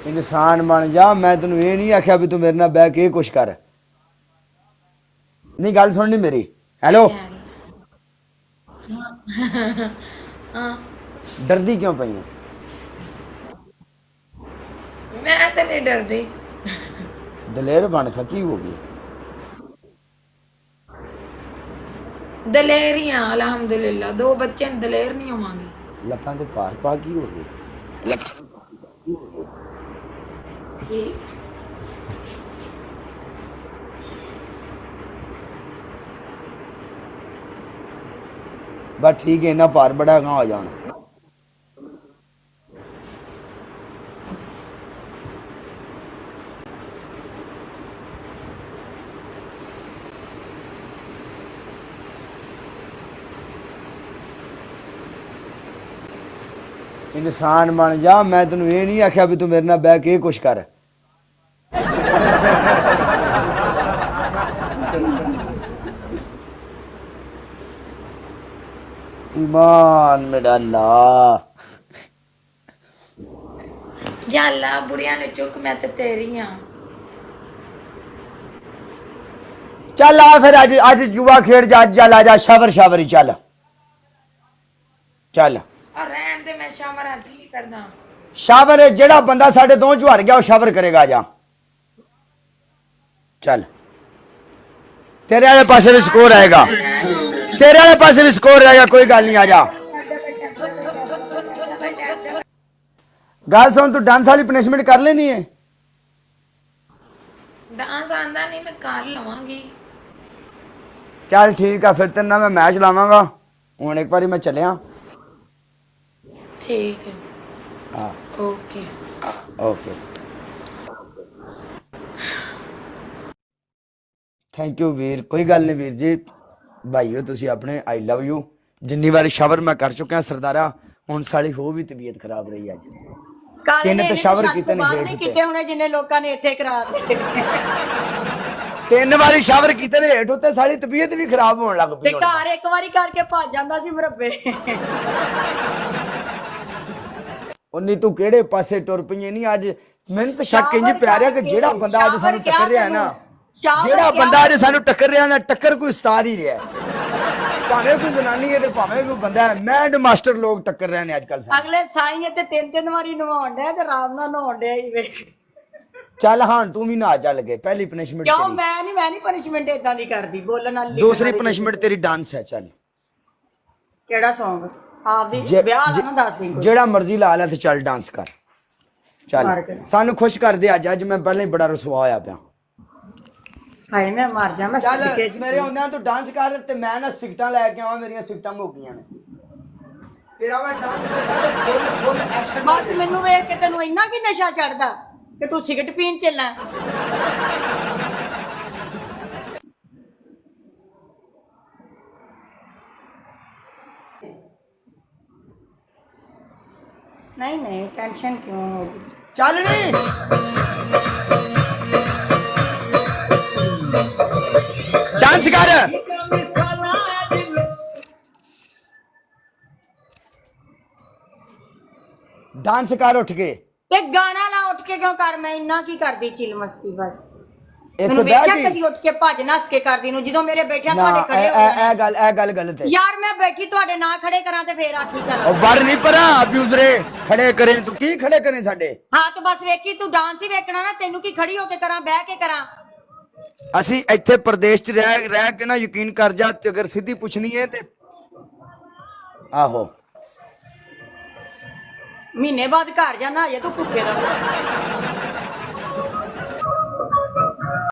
इंसान बन जा। मैं तेन ये नहीं आख्या भी तू मेरे नाल बह के कुछ कर। नहीं गल सुननी मेरी। हेलो हाँ डरदी क्यों पई है? मैं तो नहीं डरती। दलेर बन खा की हो गई? दलेर ही हाँ अल्हम्दुलिल्लाह, 2 बच्चे ने, दलेर नहीं होवांगी। लत्तां ते पास पा की हो गई? ठीक बस ठीक है, इन्ना भार बड़ा कहाँ हो जाना। इंसान बन जा। मैं तेन ये नहीं आख्या भी तू मेरे नाल बह के कुछ कर। ईमान मेरा अल्लाह। या अल्लाह बुढ़िया ने चुक, मैं तो तेरी हाँ। चल आ फिर अज अज जुआ खेड़ जा। चल आ जा शावर शावर ही चल चल। और रहन दे, मैं शावर अज नहीं करना। शावर जेड़ा बंदा साढ़े दो च हार गया वो शावर करेगा। जा चल। तेरे वाले पासे भी स्कोर आएगा, तेरे वाले पासे भी स्कोर आएगा, कोई गल नहीं। आ जा। गल सुन, तू डांस वाली पनिशमेंट कर लेनी है। डांस आंदा नहीं, मैं कर लवांगी। चल ठीक है, फिर तेरे ना मैं मैच लावांगा। हूँ एक बारी मैं चलिया। ठीक है हाँ ओके। ओके थैंक यू वीर। कोई गल नहीं वीर जी, भाई हो तुसी अपने। I love you. जिन्नी बारी शावर मैं कर चुका सरदारा, हुण साली हो भी तबीयत खराब रही है। काले ने तो इन्हें शावर शक कीते बाग नहीं नहीं हेठ कीते उत्ते। होने जिन्ने लोगों ने इत्थे करा दिते। 3 बारी शावर कीते ने हेठ उत्ते, साली तबीयत भी खराब होने लग ते पई। घर एक बारी करके भज जांदा सी मरब्बे। उन्नी तू केड़े पासे टुर पई नहीं अज? मैंने तो शक इंज शावर पै रहा कि करके, जेड़ा बंदा अज शावर सानू क्या टक्कर रहा है ना, तैनूं? शावर जेड़ा क्या बंदा अज तैनूं? सानू टक्कर रहा ना, टक्कर कोई उस्ताद ही रहा है। भावें कोई जनानी है ते भावें कोई बंदा है। मैंड मास्टर लोग टक्कर रहे ने अजकल सानू। अगले साईं ते 3-3 वारी नवाउण डे ते राम नाल नहाउण डे ही वे। चल हाँ तू भी ना चल के पहली पनिशमेंट क्यों तेरी। मैं नहीं पनिशमेंट इदां दी करदी बोलण वाली। दूसरी पनिशमेंट तेरी डांस है। चल केड़ा सॉन्ग आप दी जे, ब्याह वाला जे, ना दस दिन जेड़ा मर्जी ला ले ते चल डांस कर। चल मार के सानू खुश कर दे अज। अज मैं पहले ही बड़ा रसवा होया पिया। हाय मैं मर जा। मैं चल सदके मेरे होंदे तू डांस कर ते मैं ना सिगटां लैके आवां। मेरियां सिगटां मुक गईयां ने। तेरा मैं डांस फुल फुल एक्शन। बस मैनू वेख के तेनू इन्ना की नशा चढ़दा कि तू सिगरेट पीन चला। नहीं नहीं टेंशन क्यों होगी। चल नी डांस कर। डांस कर उठ के। ते गाना ला उठ के क्यों कर। मैं इन्ना की करदी चिल मस्ती बस। इत्थे मैनू बैठ वेख्या के कदी उठ के भज नस के करदी नू ਜਦੋਂ ਮੇਰੇ ਬੈਠਿਆ ना ਤੁਹਾਡੇ ਖੜੇ ਹੋ ए गल गलत है। ਯਾਰ ਮੈਂ ਬੈਠੀ ਤੁਹਾਡੇ ਨਾ ਖੜੇ ਕਰਾਂ ਤੇ ਫੇਰ ਆਖੀ ਚੱਲ। और वर नहीं परा अब्यूजरे खड़े करे तू की खड़े करे साडे। ਹਾਂ ਤੇ ਬਸ ਵੇਖੀ ਤੂੰ ਡਾਂਸ ਹੀ ਵੇਖਣਾ ਨਾ। ਤੈਨੂੰ ਕੀ ਖੜੀ ਹੋ ਕੇ ਕਰਾਂ ਬਹਿ ਕੇ ਕਰਾਂ। ਅਸੀਂ ਇੱਥੇ ਪ੍ਰਦੇਸ਼ ਚ ਰਹਿ ਕੇ ਨਾ ਯਕੀਨ ਕਰ ਜਾ ਤੇ ਅਗਰ ਸਿੱਧੀ ਪੁੱਛਣੀ ਹੈ ਤੇ ਆਹੋ ਮਹੀਨੇ ਬਾਅਦ ਘਰ ਜਾਣਾ ਅਜੇ ਤੂੰ ਭੁੱਖੇ ਦਾ।